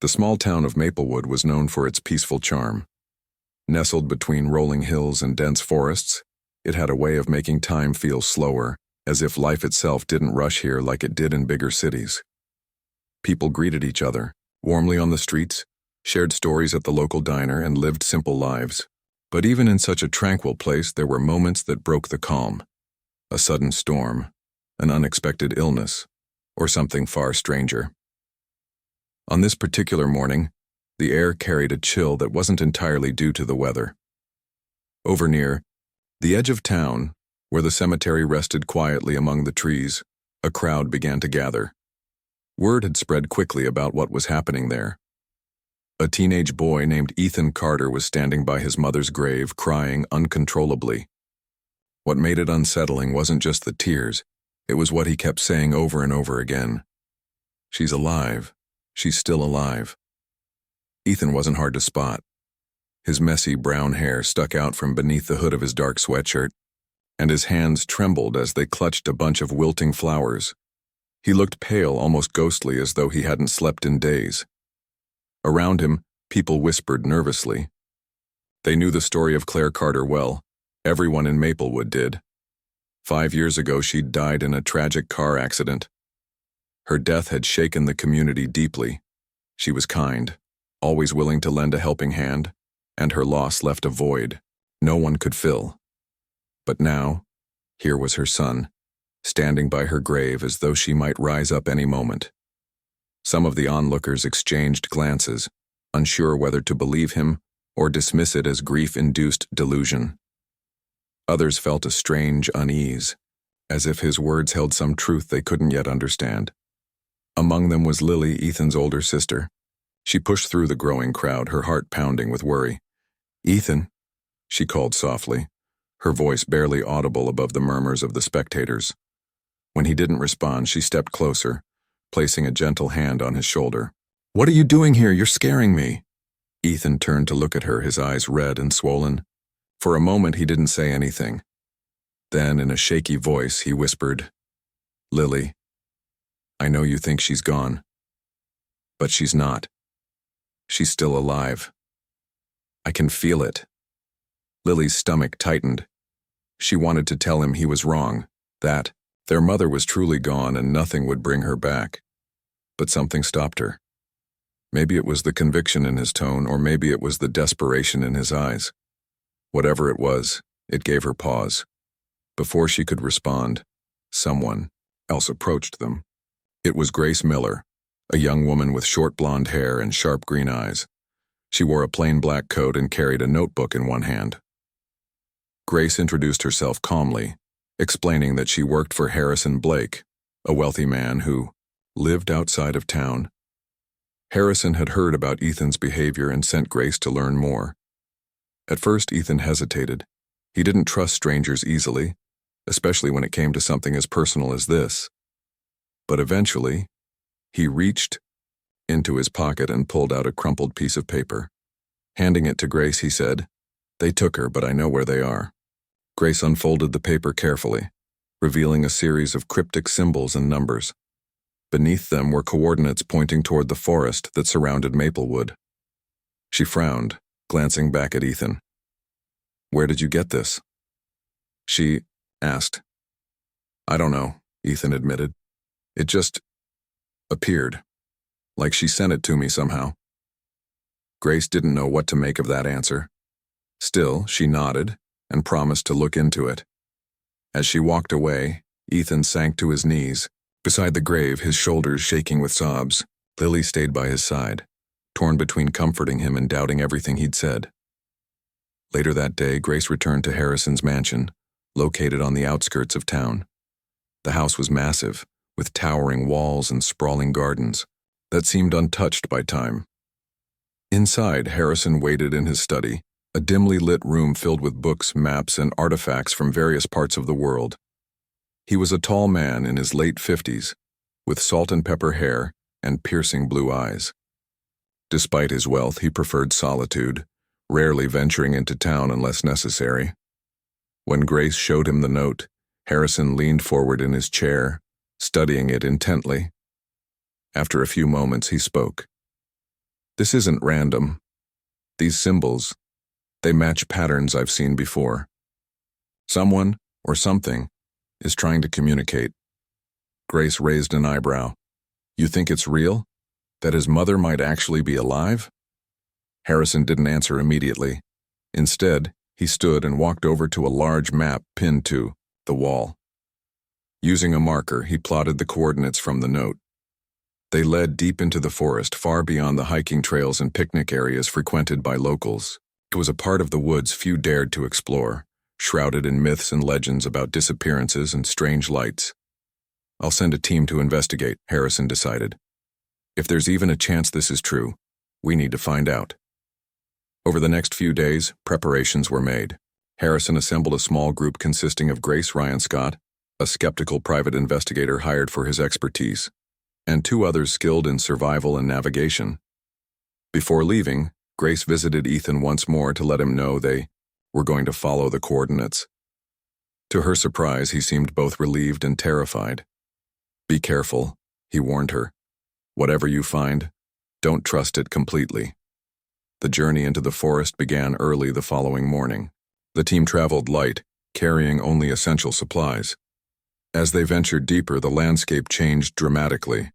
The small town of Maplewood was known for its peaceful charm. Nestled between rolling hills and dense forests, it had a way of making time feel slower, as if life itself didn't rush here like it did in bigger cities. People greeted each other, warmly on the streets, shared stories at the local diner, and lived simple lives. But even in such a tranquil place, there were moments that broke the calm. A sudden storm, an unexpected illness, or something far stranger. On this particular morning, the air carried a chill that wasn't entirely due to the weather. Over near the edge of town, where the cemetery rested quietly among the trees, a crowd began to gather. Word had spread quickly about what was happening there. A teenage boy named Ethan Carter was standing by his mother's grave, crying uncontrollably. What made it unsettling wasn't just the tears, it was what he kept saying over and over again. "She's alive. She's still alive." Ethan wasn't hard to spot. His messy brown hair stuck out from beneath the hood of his dark sweatshirt, and his hands trembled as they clutched a bunch of wilting flowers. He looked pale, almost ghostly, as though he hadn't slept in days. Around him, people whispered nervously. They knew the story of Claire Carter well. Everyone in Maplewood did. 5 years ago, she'd died in a tragic car accident. Her death had shaken the community deeply. She was kind, always willing to lend a helping hand, and her loss left a void no one could fill. But now, here was her son, standing by her grave as though she might rise up any moment. Some of the onlookers exchanged glances, unsure whether to believe him or dismiss it as grief-induced delusion. Others felt a strange unease, as if his words held some truth they couldn't yet understand. Among them was Lily, Ethan's older sister. She pushed through the growing crowd, her heart pounding with worry. "Ethan," she called softly, her voice barely audible above the murmurs of the spectators. When he didn't respond, she stepped closer, placing a gentle hand on his shoulder. "What are you doing here? You're scaring me." Ethan turned to look at her, his eyes red and swollen. For a moment, he didn't say anything. Then, in a shaky voice, he whispered, "Lily, I know you think she's gone, but she's not. She's still alive. I can feel it." Lily's stomach tightened. She wanted to tell him he was wrong, that their mother was truly gone and nothing would bring her back. But something stopped her. Maybe it was the conviction in his tone, or maybe it was the desperation in his eyes. Whatever it was, it gave her pause. Before she could respond, someone else approached them. It was Grace Miller, a young woman with short blonde hair and sharp green eyes. She wore a plain black coat and carried a notebook in one hand. Grace introduced herself calmly, explaining that she worked for Harrison Blake, a wealthy man who lived outside of town. Harrison had heard about Ethan's behavior and sent Grace to learn more. At first, Ethan hesitated. He didn't trust strangers easily, especially when it came to something as personal as this. But eventually, he reached into his pocket and pulled out a crumpled piece of paper. Handing it to Grace, he said, "They took her, but I know where they are." Grace unfolded the paper carefully, revealing a series of cryptic symbols and numbers. Beneath them were coordinates pointing toward the forest that surrounded Maplewood. She frowned, glancing back at Ethan. "Where did you get this?" she asked. "I don't know," Ethan admitted. "It just appeared, like she sent it to me somehow." Grace didn't know what to make of that answer. Still, she nodded and promised to look into it. As she walked away, Ethan sank to his knees, beside the grave, his shoulders shaking with sobs. Lily stayed by his side, torn between comforting him and doubting everything he'd said. Later that day, Grace returned to Harrison's mansion, located on the outskirts of town. The house was massive, with towering walls and sprawling gardens that seemed untouched by time. Inside, Harrison waited in his study, a dimly lit room filled with books, maps, and artifacts from various parts of the world. He was a tall man in his late 50s, with salt and pepper hair and piercing blue eyes. Despite his wealth, he preferred solitude, rarely venturing into town unless necessary. When Grace showed him the note, Harrison leaned forward in his chair, studying it intently. After a few moments, he spoke. This isn't random. These symbols, they match patterns I've seen before. Someone, or something, is trying to communicate. Grace raised an eyebrow. You think it's real? That his mother might actually be alive? Harrison didn't answer immediately. Instead, he stood and walked over to a large map pinned to the wall. Using a marker, he plotted the coordinates from the note. They led deep into the forest, far beyond the hiking trails and picnic areas frequented by locals. It was a part of the woods few dared to explore, shrouded in myths and legends about disappearances and strange lights. I'll send a team to investigate, Harrison decided. If there's even a chance this is true, we need to find out. Over the next few days, preparations were made. Harrison assembled a small group consisting of Grace Ryan Scott, a skeptical private investigator hired for his expertise, and 2 others skilled in survival and navigation. Before leaving, Grace visited Ethan once more to let him know they were going to follow the coordinates. To her surprise, he seemed both relieved and terrified. Be careful, he warned her. Whatever you find, don't trust it completely. The journey into the forest began early the following morning. The team traveled light, carrying only essential supplies. As they ventured deeper, the landscape changed dramatically.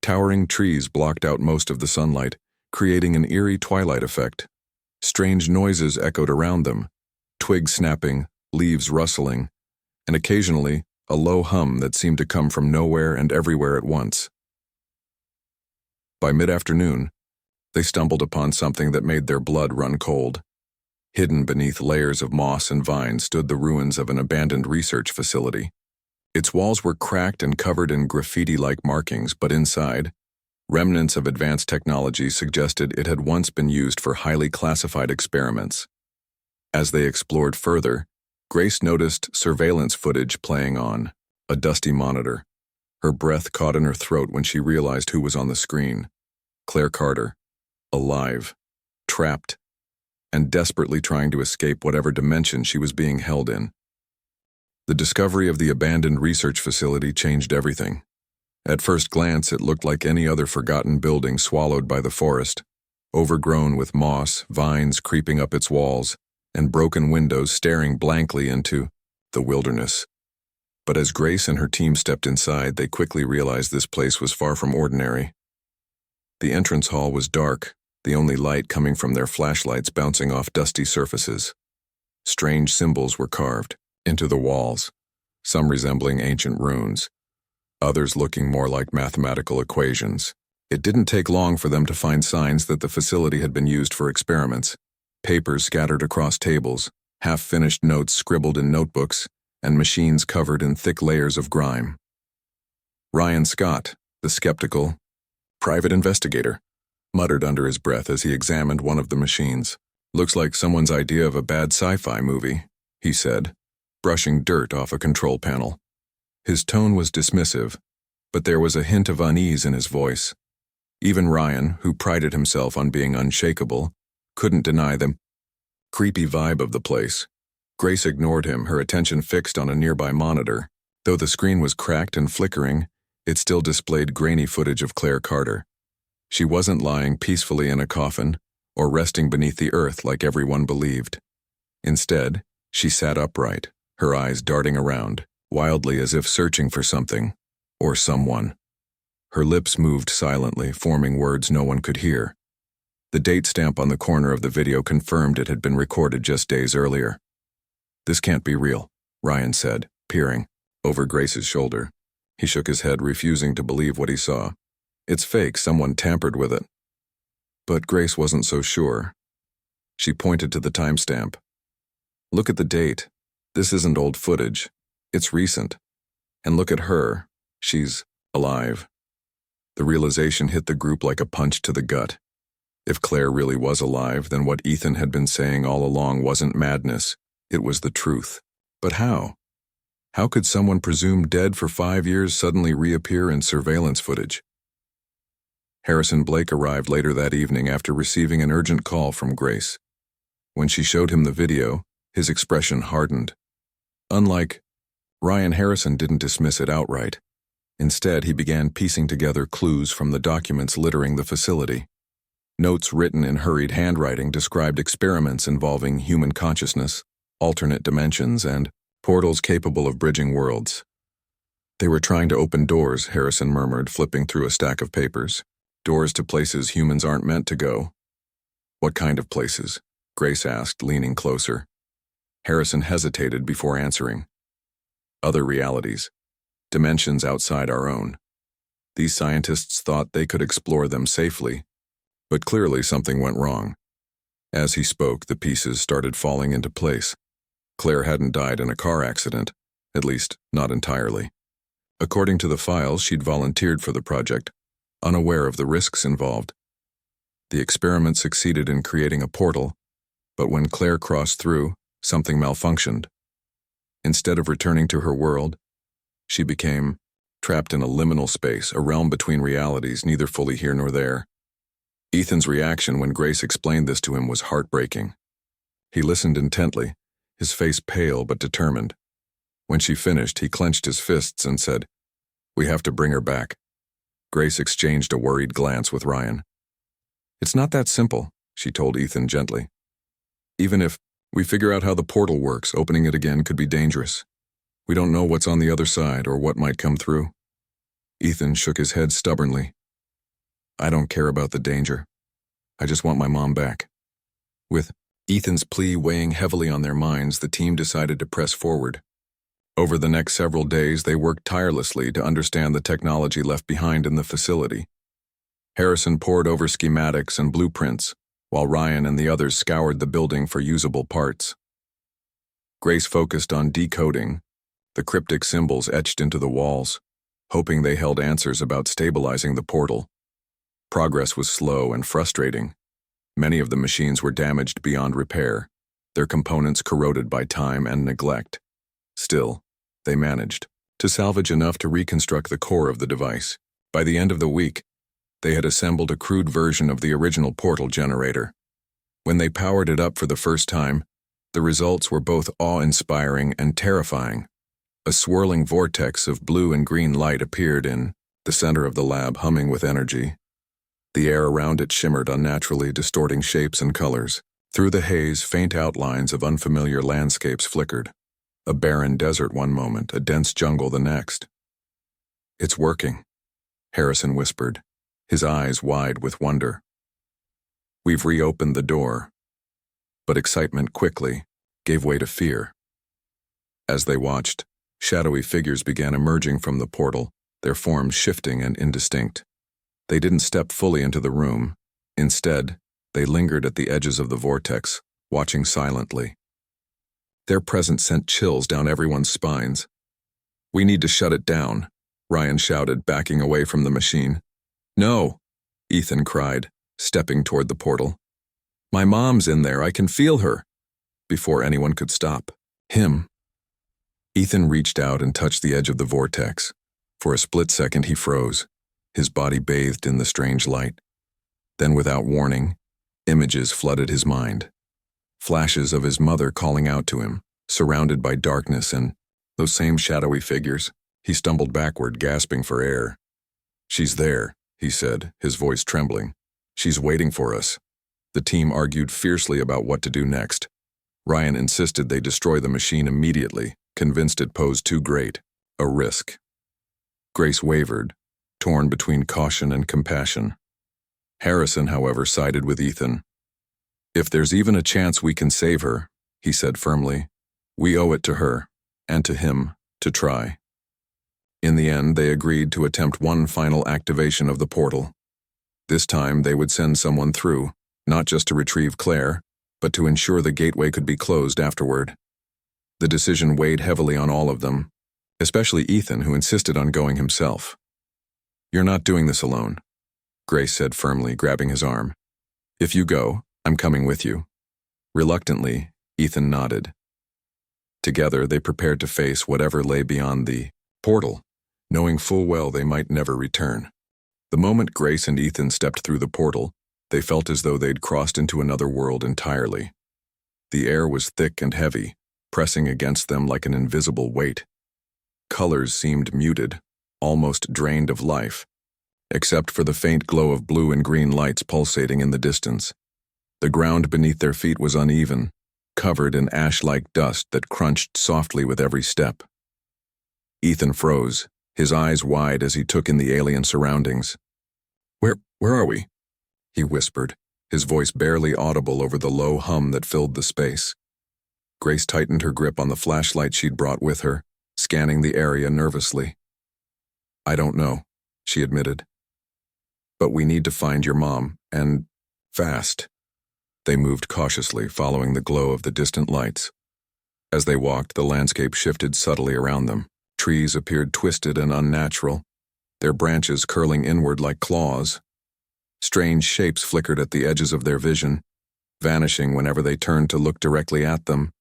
Towering trees blocked out most of the sunlight, creating an eerie twilight effect. Strange noises echoed around them, twigs snapping, leaves rustling, and occasionally a low hum that seemed to come from nowhere and everywhere at once. By mid-afternoon, they stumbled upon something that made their blood run cold. Hidden beneath layers of moss and vines stood the ruins of an abandoned research facility. Its walls were cracked and covered in graffiti-like markings, but inside, remnants of advanced technology suggested it had once been used for highly classified experiments. As they explored further, Grace noticed surveillance footage playing on a dusty monitor. Her breath caught in her throat when she realized who was on the screen. Claire Carter, alive, trapped, and desperately trying to escape whatever dimension she was being held in. The discovery of the abandoned research facility changed everything. At first glance, it looked like any other forgotten building swallowed by the forest, overgrown with moss, vines creeping up its walls, and broken windows staring blankly into the wilderness. But as Grace and her team stepped inside, they quickly realized this place was far from ordinary. The entrance hall was dark, the only light coming from their flashlights bouncing off dusty surfaces. Strange symbols were carved into the walls, some resembling ancient runes, others looking more like mathematical equations. It didn't take long for them to find signs that the facility had been used for experiments. Papers scattered across tables, half-finished notes scribbled in notebooks, and machines covered in thick layers of grime. Ryan Scott, the skeptical private investigator, muttered under his breath as he examined one of the machines. Looks like someone's idea of a bad sci-fi movie, he said, brushing dirt off a control panel. His tone was dismissive, but there was a hint of unease in his voice. Even Ryan, who prided himself on being unshakable, couldn't deny the creepy vibe of the place. Grace ignored him, her attention fixed on a nearby monitor. Though the screen was cracked and flickering, it still displayed grainy footage of Claire Carter. She wasn't lying peacefully in a coffin or resting beneath the earth like everyone believed. Instead, she sat upright, her eyes darting around, wildly as if searching for something or someone. Her lips moved silently, forming words no one could hear. The date stamp on the corner of the video confirmed it had been recorded just days earlier. This can't be real, Ryan said, peering over Grace's shoulder. He shook his head, refusing to believe what he saw. It's fake, someone tampered with it. But Grace wasn't so sure. She pointed to the timestamp. Look at the date. This isn't old footage. It's recent. And look at her. She's alive. The realization hit the group like a punch to the gut. If Claire really was alive, then what Ethan had been saying all along wasn't madness. It was the truth. But how? How could someone presumed dead for 5 years suddenly reappear in surveillance footage? Harrison Blake arrived later that evening after receiving an urgent call from Grace. When she showed him the video, his expression hardened. Unlike Ryan, Harrison didn't dismiss it outright. Instead, he began piecing together clues from the documents littering the facility. Notes written in hurried handwriting described experiments involving human consciousness, alternate dimensions, and portals capable of bridging worlds. They were trying to open doors, Harrison murmured, flipping through a stack of papers. Doors to places humans aren't meant to go. What kind of places? Grace asked, leaning closer. Harrison hesitated before answering. Other realities. Dimensions outside our own. These scientists thought they could explore them safely, but clearly something went wrong. As he spoke, the pieces started falling into place. Claire hadn't died in a car accident, at least not entirely. According to the files, she'd volunteered for the project, unaware of the risks involved. The experiment succeeded in creating a portal, but when Claire crossed through, something malfunctioned. Instead of returning to her world, she became trapped in a liminal space, a realm between realities, neither fully here nor there. Ethan's reaction when Grace explained this to him was heartbreaking. He listened intently, his face pale but determined. When she finished, he clenched his fists and said, "We have to bring her back." Grace exchanged a worried glance with Ryan. "It's not that simple," she told Ethan gently. "Even if we figure out how the portal works, opening it again could be dangerous. We don't know what's on the other side or what might come through." Ethan shook his head stubbornly. "I don't care about the danger. I just want my mom back." With Ethan's plea weighing heavily on their minds, the team decided to press forward. Over the next several days, they worked tirelessly to understand the technology left behind in the facility. Harrison pored over schematics and blueprints, while Ryan and the others scoured the building for usable parts. Grace focused on decoding the cryptic symbols etched into the walls, hoping they held answers about stabilizing the portal. Progress was slow and frustrating. Many of the machines were damaged beyond repair, their components corroded by time and neglect. Still, they managed to salvage enough to reconstruct the core of the device. By the end of the week, they had assembled a crude version of the original portal generator. When they powered it up for the first time, the results were both awe-inspiring and terrifying. A swirling vortex of blue and green light appeared in the center of the lab, humming with energy. The air around it shimmered unnaturally, distorting shapes and colors. Through the haze, faint outlines of unfamiliar landscapes flickered. A barren desert one moment, a dense jungle the next. "It's working," Harrison whispered, his eyes wide with wonder. "We've reopened the door." But excitement quickly gave way to fear. As they watched, shadowy figures began emerging from the portal, their forms shifting and indistinct. They didn't step fully into the room. Instead, they lingered at the edges of the vortex, watching silently. Their presence sent chills down everyone's spines. "We need to shut it down," Ryan shouted, backing away from the machine. "No," Ethan cried, stepping toward the portal. "My mom's in there, I can feel her." Before anyone could stop him, Ethan reached out and touched the edge of the vortex. For a split second he froze, his body bathed in the strange light. Then, without warning, images flooded his mind. Flashes of his mother calling out to him, surrounded by darkness and those same shadowy figures. He stumbled backward, gasping for air. "She's there," he said, his voice trembling. "She's waiting for us." The team argued fiercely about what to do next. Ryan insisted they destroy the machine immediately, convinced it posed too great a risk. Grace wavered, torn between caution and compassion. Harrison, however, sided with Ethan. "If there's even a chance we can save her," he said firmly, "we owe it to her, and to him, to try." In the end, they agreed to attempt one final activation of the portal. This time, they would send someone through, not just to retrieve Claire, but to ensure the gateway could be closed afterward. The decision weighed heavily on all of them, especially Ethan, who insisted on going himself. "You're not doing this alone," Grace said firmly, grabbing his arm. "If you go, I'm coming with you." Reluctantly, Ethan nodded. Together, they prepared to face whatever lay beyond the portal, knowing full well they might never return. The moment Grace and Ethan stepped through the portal, they felt as though they'd crossed into another world entirely. The air was thick and heavy, pressing against them like an invisible weight. Colors seemed muted, almost drained of life. except for the faint glow of blue and green lights pulsating in the distance. The ground beneath their feet was uneven, covered in ash-like dust that crunched softly with every step. Ethan froze, his eyes wide as he took in the alien surroundings. Where are we?" he whispered, his voice barely audible over the low hum that filled the space. Grace tightened her grip on the flashlight she'd brought with her, scanning the area nervously. "I don't know," she admitted. "But we need to find your mom, and fast." They moved cautiously, following the glow of the distant lights. As they walked, the landscape shifted subtly around them. Trees appeared twisted and unnatural, their branches curling inward like claws. Strange shapes flickered at the edges of their vision, vanishing whenever they turned to look directly at them.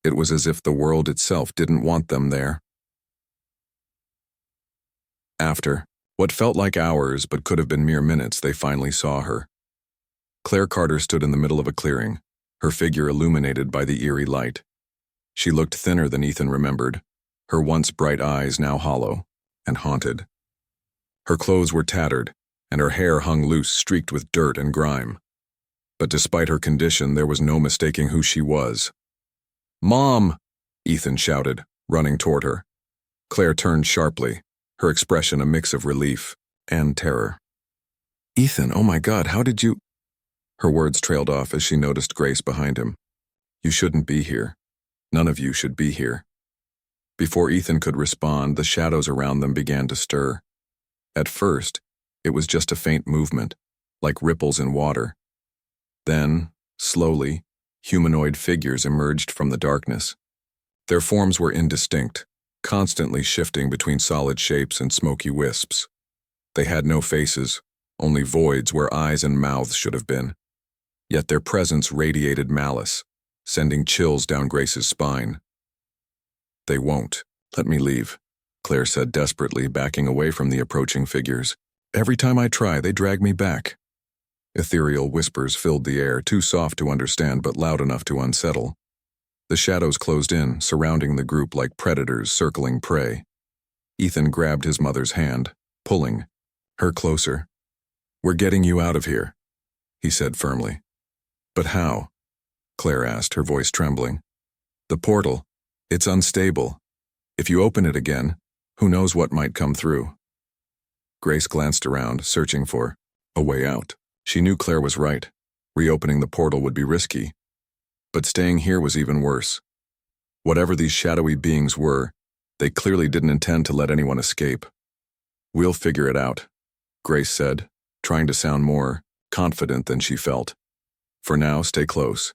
It was as if the world itself didn't want them there. After what felt like hours but could have been mere minutes, they finally saw her. Claire Carter stood in the middle of a clearing, her figure illuminated by the eerie light. She looked thinner than Ethan remembered, her once bright eyes now hollow and haunted. Her clothes were tattered, and her hair hung loose, streaked with dirt and grime. But despite her condition, there was no mistaking who she was. "Mom!" Ethan shouted, running toward her. Claire turned sharply, her expression a mix of relief and terror. "Ethan, oh my God, how did you—" Her words trailed off as she noticed Grace behind him. "You shouldn't be here. None of you should be here." Before Ethan could respond, the shadows around them began to stir. At first, it was just a faint movement, like ripples in water. Then, slowly, humanoid figures emerged from the darkness. Their forms were indistinct, constantly shifting between solid shapes and smoky wisps. They had no faces, only voids where eyes and mouths should have been. Yet their presence radiated malice, sending chills down Grace's spine. "They won't. Let me leave," Claire said desperately, backing away from the approaching figures. "Every time I try, they drag me back." Ethereal whispers filled the air, too soft to understand but loud enough to unsettle. The shadows closed in, surrounding the group like predators circling prey. Ethan grabbed his mother's hand, pulling her closer. "We're getting you out of here," he said firmly. "But how?" Claire asked, her voice trembling. "The portal. It's unstable. If you open it again, who knows what might come through." Grace glanced around, searching for a way out. She knew Claire was right. Reopening the portal would be risky. But staying here was even worse. Whatever these shadowy beings were, they clearly didn't intend to let anyone escape. "We'll figure it out," Grace said, trying to sound more confident than she felt. "For now, stay close."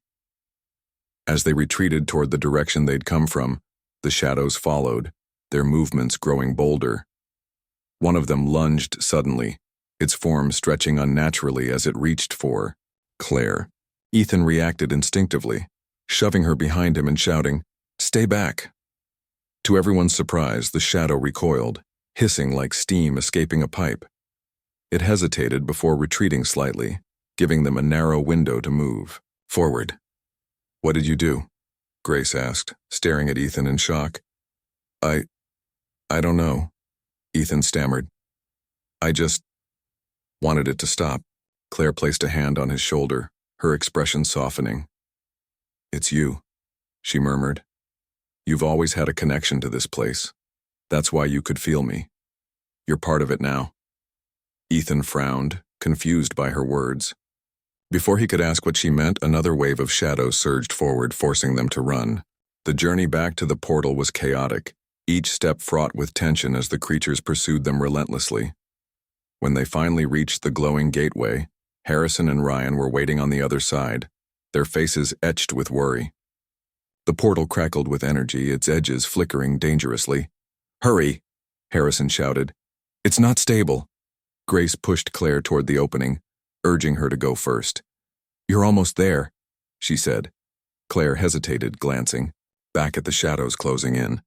As they retreated toward the direction they'd come from, the shadows followed, their movements growing bolder. One of them lunged suddenly, its form stretching unnaturally as it reached for Claire. Ethan reacted instinctively, shoving her behind him and shouting, "Stay back!" To everyone's surprise, the shadow recoiled, hissing like steam escaping a pipe. It hesitated before retreating slightly, giving them a narrow window to move forward. "What did you do?" Grace asked, staring at Ethan in shock. I don't know," Ethan stammered. "I just wanted it to stop." Claire placed a hand on his shoulder, her expression softening. "It's you," she murmured. "You've always had a connection to this place. That's why you could feel me. You're part of it now." Ethan frowned, confused by her words. Before he could ask what she meant, another wave of shadows surged forward, forcing them to run. The journey back to the portal was chaotic, each step fraught with tension as the creatures pursued them relentlessly. When they finally reached the glowing gateway, Harrison and Ryan were waiting on the other side, their faces etched with worry. The portal crackled with energy, its edges flickering dangerously. "Hurry!" Harrison shouted. "It's not stable." Grace pushed Claire toward the opening, urging her to go first. "You're almost there," she said. Claire hesitated, glancing back at the shadows closing in.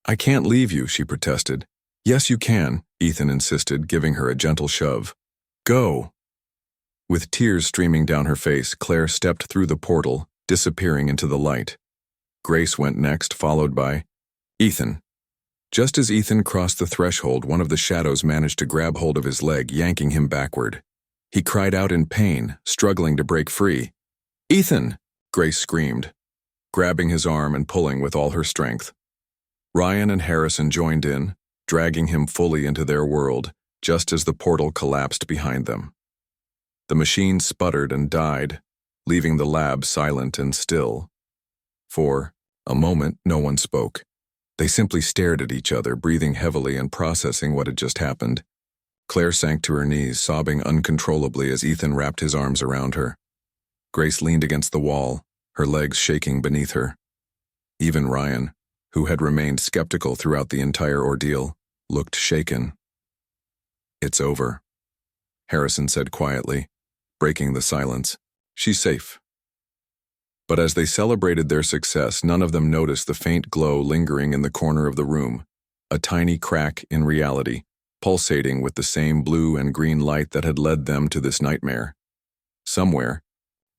"I can't leave you," she protested. "Yes, you can," Ethan insisted, giving her a gentle shove. "Go!" With tears streaming down her face, Claire stepped through the portal, disappearing into the light. Grace went next, followed by Ethan. Just as Ethan crossed the threshold, one of the shadows managed to grab hold of his leg, yanking him backward. He cried out in pain, struggling to break free. "Ethan!" Grace screamed, grabbing his arm and pulling with all her strength. Ryan and Harrison joined in, dragging him fully into their world, just as the portal collapsed behind them. The machine sputtered and died, leaving the lab silent and still. For a moment, no one spoke. They simply stared at each other, breathing heavily and processing what had just happened. Claire sank to her knees, sobbing uncontrollably as Ethan wrapped his arms around her. Grace leaned against the wall, her legs shaking beneath her. Even Ryan, who had remained skeptical throughout the entire ordeal, looked shaken. "It's over," Harrison said quietly, breaking the silence. "She's safe." But as they celebrated their success, none of them noticed the faint glow lingering in the corner of the room, a tiny crack in reality, pulsating with the same blue and green light that had led them to this nightmare. Somewhere,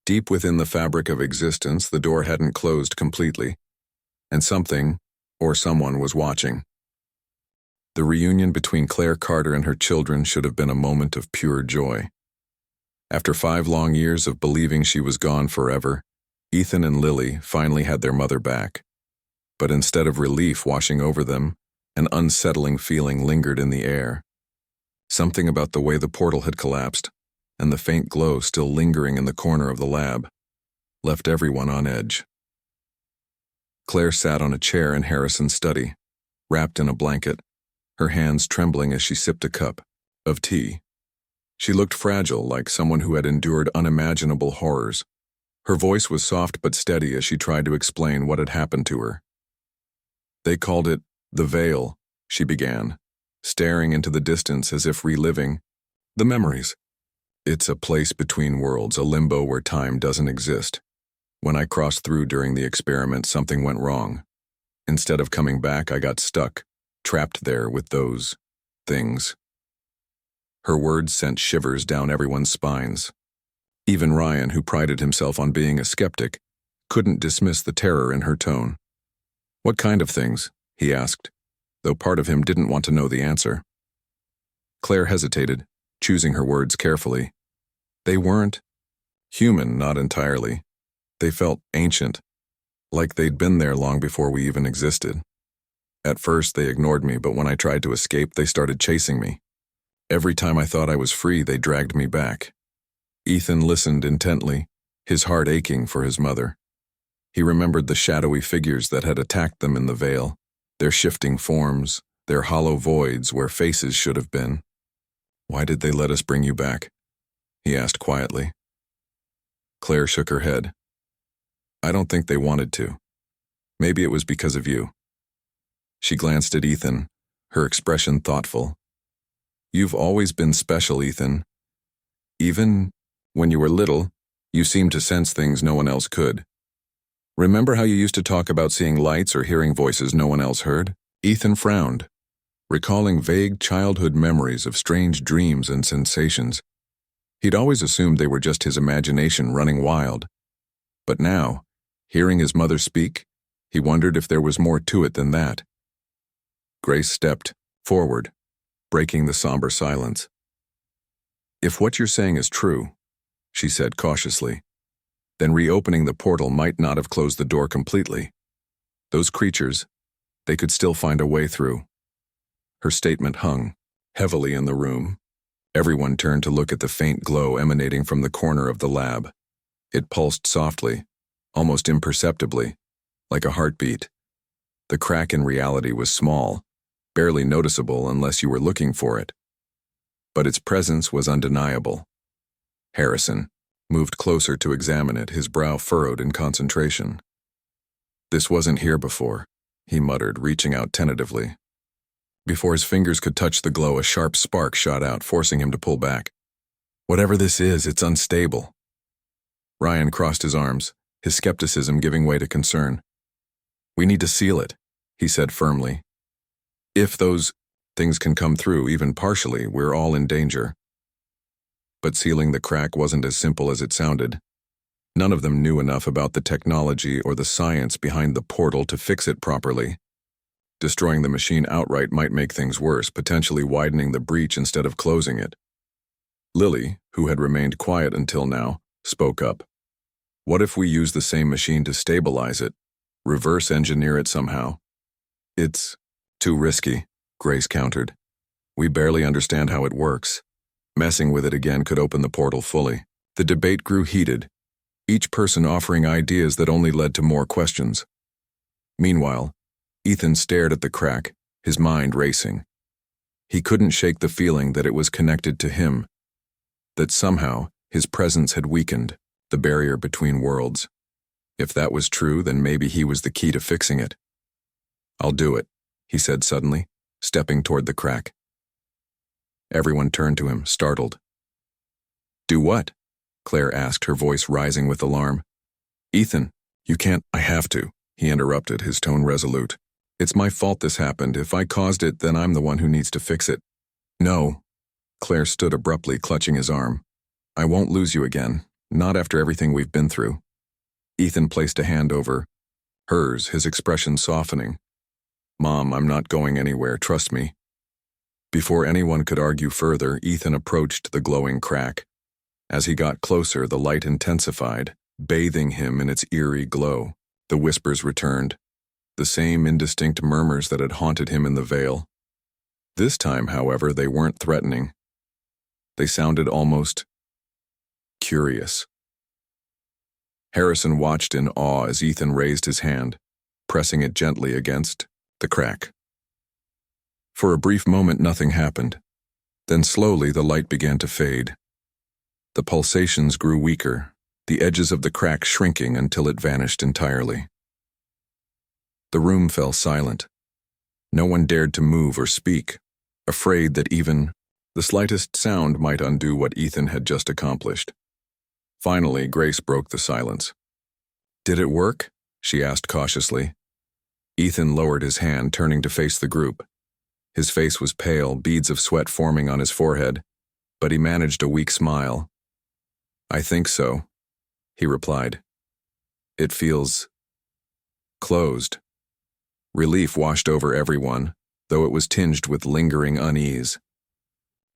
deep within the fabric of existence, the door hadn't closed completely, and something, or someone, was watching. The reunion between Claire Carter and her children should have been a moment of pure joy. After 5 long years of believing she was gone forever, Ethan and Lily finally had their mother back. But instead of relief washing over them, an unsettling feeling lingered in the air. Something about the way the portal had collapsed, and the faint glow still lingering in the corner of the lab, left everyone on edge. Claire sat on a chair in Harrison's study, wrapped in a blanket, her hands trembling as she sipped a cup of tea. She looked fragile, like someone who had endured unimaginable horrors. Her voice was soft but steady as she tried to explain what had happened to her. "They called it the Veil," she began, staring into the distance as if reliving the memories. "It's a place between worlds, a limbo where time doesn't exist. When I crossed through during the experiment, something went wrong. Instead of coming back, I got stuck, trapped there with those things." Her words sent shivers down everyone's spines. Even Ryan, who prided himself on being a skeptic, couldn't dismiss the terror in her tone. "What kind of things?" he asked, though part of him didn't want to know the answer. Claire hesitated, choosing her words carefully. "They weren't human, not entirely. They felt ancient, like they'd been there long before we even existed. At first, they ignored me, but when I tried to escape, they started chasing me. Every time I thought I was free, they dragged me back." Ethan listened intently, his heart aching for his mother. He remembered the shadowy figures that had attacked them in the Veil, their shifting forms, their hollow voids where faces should have been. "Why did they let us bring you back?" he asked quietly. Claire shook her head. "I don't think they wanted to. Maybe it was because of you." She glanced at Ethan, her expression thoughtful. "You've always been special, Ethan. Even when you were little, you seemed to sense things no one else could. Remember how you used to talk about seeing lights or hearing voices no one else heard?" Ethan frowned, recalling vague childhood memories of strange dreams and sensations. He'd always assumed they were just his imagination running wild. But now, hearing his mother speak, he wondered if there was more to it than that. Grace stepped forward, breaking the somber silence. "If what you're saying is true," she said cautiously, "then reopening the portal might not have closed the door completely. Those creatures, they could still find a way through." Her statement hung heavily in the room. Everyone turned to look at the faint glow emanating from the corner of the lab. It pulsed softly, almost imperceptibly, like a heartbeat. The crack in reality was small, barely noticeable unless you were looking for it. But its presence was undeniable. Harrison moved closer to examine it, his brow furrowed in concentration. "This wasn't here before," he muttered, reaching out tentatively. Before his fingers could touch the glow, a sharp spark shot out, forcing him to pull back. "Whatever this is, it's unstable." Ryan crossed his arms, his skepticism giving way to concern. "We need to seal it," he said firmly. "If those things can come through, even partially, we're all in danger." But sealing the crack wasn't as simple as it sounded. None of them knew enough about the technology or the science behind the portal to fix it properly. Destroying the machine outright might make things worse, potentially widening the breach instead of closing it. Lily, who had remained quiet until now, spoke up. What if we use the same machine to stabilize it? Reverse engineer it somehow? It's too risky, Grace countered. We barely understand how it works. Messing with it again could open the portal fully. The debate grew heated, each person offering ideas that only led to more questions. Meanwhile, Ethan stared at the crack, his mind racing. He couldn't shake the feeling that it was connected to him, that somehow his presence had weakened the barrier between worlds. If that was true, then maybe he was the key to fixing it. I'll do it, he said suddenly, stepping toward the crack. Everyone turned to him, startled. Do what? Claire asked, her voice rising with alarm. Ethan, you can't. I have to, he interrupted, his tone resolute. It's my fault this happened. If I caused it, then I'm the one who needs to fix it. No. Claire stood abruptly, clutching his arm. I won't lose you again, not after everything we've been through. Ethan placed a hand over hers, his expression softening. Mom, I'm not going anywhere, trust me. Before anyone could argue further, Ethan approached the glowing crack. As he got closer, the light intensified, bathing him in its eerie glow. The whispers returned, the same indistinct murmurs that had haunted him in the veil. This time, however, they weren't threatening. They sounded almost curious. Harrison watched in awe as Ethan raised his hand, pressing it gently against the crack. For a brief moment, nothing happened. Then slowly the light began to fade. The pulsations grew weaker, the edges of the crack shrinking until it vanished entirely. The room fell silent. No one dared to move or speak, afraid that even the slightest sound might undo what Ethan had just accomplished. Finally, Grace broke the silence. Did it work? She asked cautiously. Ethan lowered his hand, turning to face the group. His face was pale, beads of sweat forming on his forehead, but he managed a weak smile. I think so, he replied. It feels closed. Relief washed over everyone, though it was tinged with lingering unease.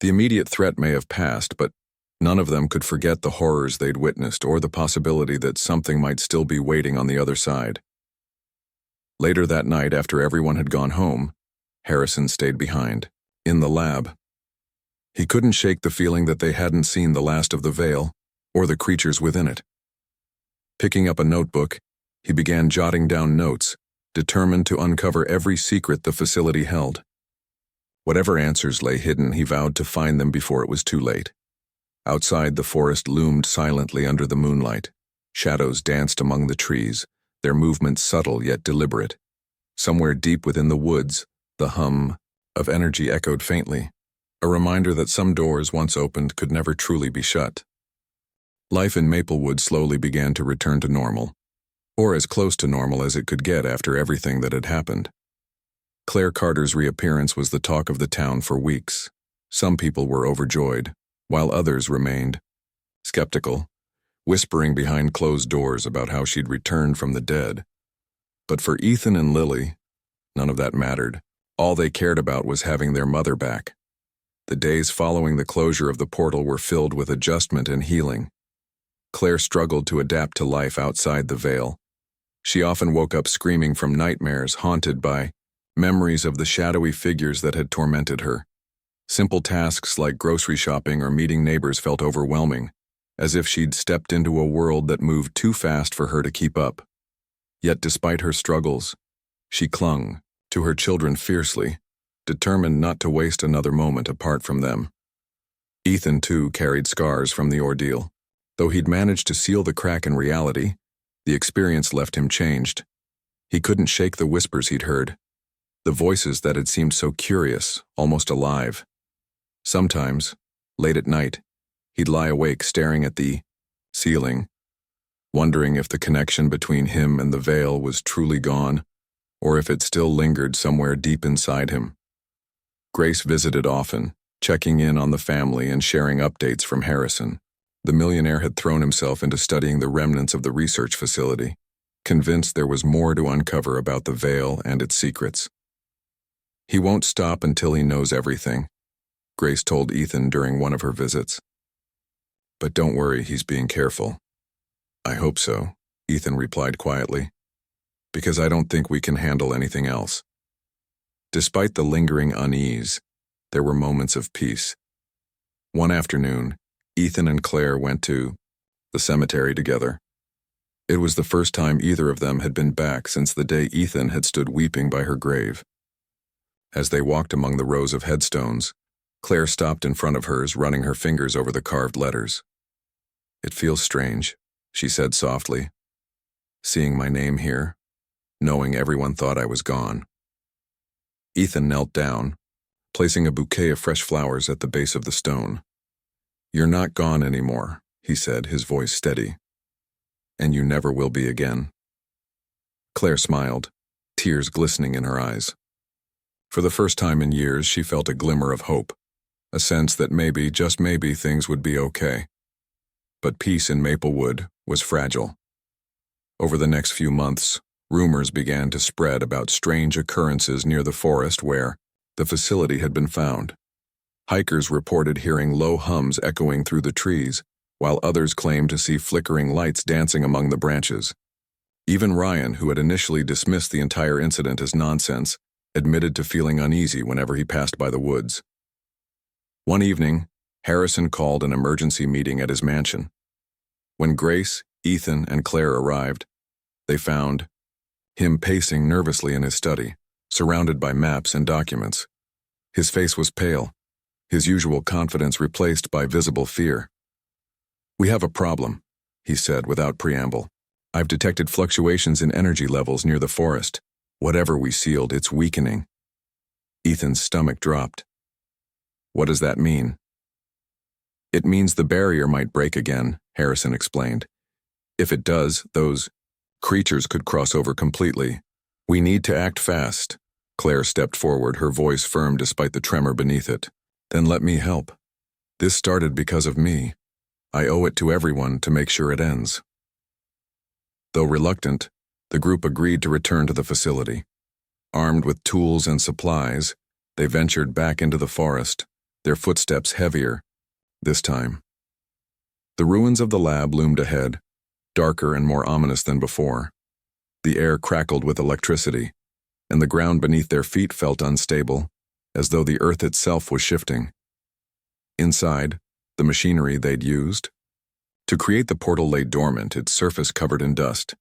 The immediate threat may have passed, but none of them could forget the horrors they'd witnessed or the possibility that something might still be waiting on the other side. Later that night, after everyone had gone home, Harrison stayed behind, in the lab. He couldn't shake the feeling that they hadn't seen the last of the veil, or the creatures within it. Picking up a notebook, he began jotting down notes, determined to uncover every secret the facility held. Whatever answers lay hidden, he vowed to find them before it was too late. Outside, the forest loomed silently under the moonlight. Shadows danced among the trees, their movements subtle yet deliberate. Somewhere deep within the woods, the hum of energy echoed faintly, a reminder that some doors once opened could never truly be shut. Life in Maplewood slowly began to return to normal, or as close to normal as it could get after everything that had happened. Claire Carter's reappearance was the talk of the town for weeks. Some people were overjoyed, while others remained skeptical, whispering behind closed doors about how she'd returned from the dead. But for Ethan and Lily, none of that mattered. All they cared about was having their mother back. The days following the closure of the portal were filled with adjustment and healing. Claire struggled to adapt to life outside the veil. She often woke up screaming from nightmares, haunted by memories of the shadowy figures that had tormented her. Simple tasks like grocery shopping or meeting neighbors felt overwhelming, as if she'd stepped into a world that moved too fast for her to keep up. Yet despite her struggles, she clung to her children fiercely, determined not to waste another moment apart from them. Ethan, too, carried scars from the ordeal. Though he'd managed to seal the crack in reality, the experience left him changed. He couldn't shake the whispers he'd heard, the voices that had seemed so curious, almost alive. Sometimes, late at night, he'd lie awake staring at the ceiling, wondering if the connection between him and the veil was truly gone, or if it still lingered somewhere deep inside him. Grace visited often, checking in on the family and sharing updates from Harrison. The millionaire had thrown himself into studying the remnants of the research facility, convinced there was more to uncover about the veil and its secrets. He won't stop until he knows everything, Grace told Ethan during one of her visits. But don't worry, he's being careful. I hope so, Ethan replied quietly, because I don't think we can handle anything else. Despite the lingering unease, there were moments of peace. One afternoon, Ethan and Claire went to the cemetery together. It was the first time either of them had been back since the day Ethan had stood weeping by her grave. As they walked among the rows of headstones, Claire stopped in front of hers, running her fingers over the carved letters. It feels strange, she said softly, seeing my name here, knowing everyone thought I was gone. Ethan knelt down, placing a bouquet of fresh flowers at the base of the stone. You're not gone anymore, he said, his voice steady. And you never will be again. Claire smiled, tears glistening in her eyes. For the first time in years, she felt a glimmer of hope, a sense that maybe, just maybe, things would be okay. But peace in Maplewood was fragile. Over the next few months, rumors began to spread about strange occurrences near the forest where the facility had been found. Hikers reported hearing low hums echoing through the trees, while others claimed to see flickering lights dancing among the branches. Even Ryan, who had initially dismissed the entire incident as nonsense, admitted to feeling uneasy whenever he passed by the woods. One evening, Harrison called an emergency meeting at his mansion. When Grace, Ethan, and Claire arrived, they found him pacing nervously in his study, surrounded by maps and documents. His face was pale, his usual confidence replaced by visible fear. We have a problem, he said without preamble. I've detected fluctuations in energy levels near the forest. Whatever we sealed, it's weakening. Ethan's stomach dropped. What does that mean? It means the barrier might break again, Harrison explained. If it does, those creatures could cross over completely. We need to act fast. Claire stepped forward, her voice firm despite the tremor beneath it. Then let me help. This started because of me. I owe it to everyone to make sure it ends. Though reluctant, the group agreed to return to the facility. Armed with tools and supplies, they ventured back into the forest, their footsteps heavier, this time. The ruins of the lab loomed ahead, darker and more ominous than before. The air crackled with electricity, and the ground beneath their feet felt unstable, as though the earth itself was shifting. Inside, the machinery they'd used to create the portal lay dormant, its surface covered in dust.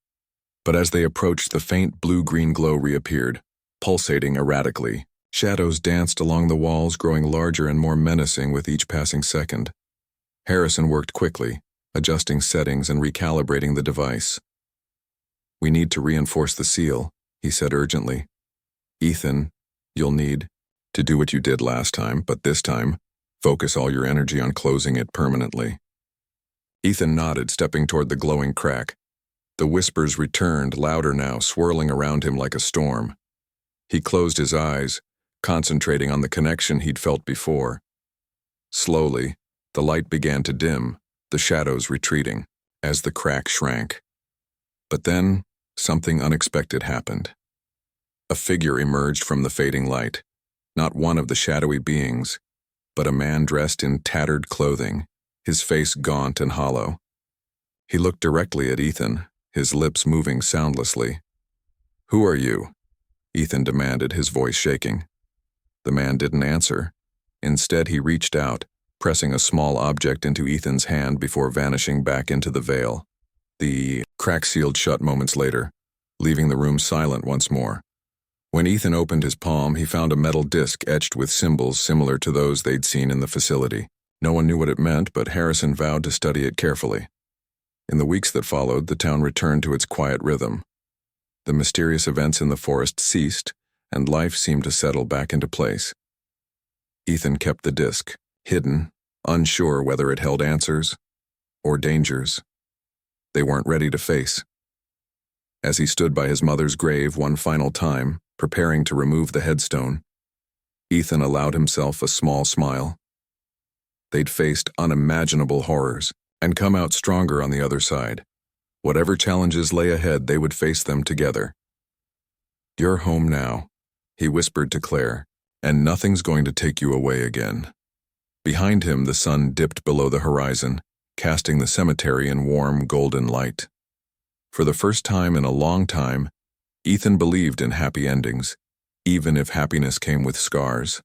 But as they approached, the faint blue-green glow reappeared, pulsating erratically. Shadows danced along the walls, growing larger and more menacing with each passing second. Harrison worked quickly, adjusting settings and recalibrating the device. We need to reinforce the seal, he said urgently. Ethan, you'll need to do what you did last time, but this time, focus all your energy on closing it permanently. Ethan nodded, stepping toward the glowing crack. The whispers returned, louder now, swirling around him like a storm. He closed his eyes, concentrating on the connection he'd felt before. Slowly, the light began to dim, the shadows retreating, as the crack shrank. But then, something unexpected happened. A figure emerged from the fading light, not one of the shadowy beings, but a man dressed in tattered clothing, his face gaunt and hollow. He looked directly at Ethan, his lips moving soundlessly. "Who are you?" Ethan demanded, his voice shaking. The man didn't answer. Instead, he reached out, pressing a small object into Ethan's hand before vanishing back into the veil. The crack sealed shut moments later, leaving the room silent once more. When Ethan opened his palm, he found a metal disc etched with symbols similar to those they'd seen in the facility. No one knew what it meant, but Harrison vowed to study it carefully. In the weeks that followed, the town returned to its quiet rhythm. The mysterious events in the forest ceased, and life seemed to settle back into place. Ethan kept the disc, hidden, unsure whether it held answers or dangers they weren't ready to face. As he stood by his mother's grave one final time, preparing to remove the headstone, Ethan allowed himself a small smile. They'd faced unimaginable horrors and come out stronger on the other side. Whatever challenges lay ahead, they would face them together. "You're home now," he whispered to Claire, and nothing's going to take you away again. Behind him, the sun dipped below the horizon, casting the cemetery in warm, golden light. For the first time in a long time, Ethan believed in happy endings, even if happiness came with scars.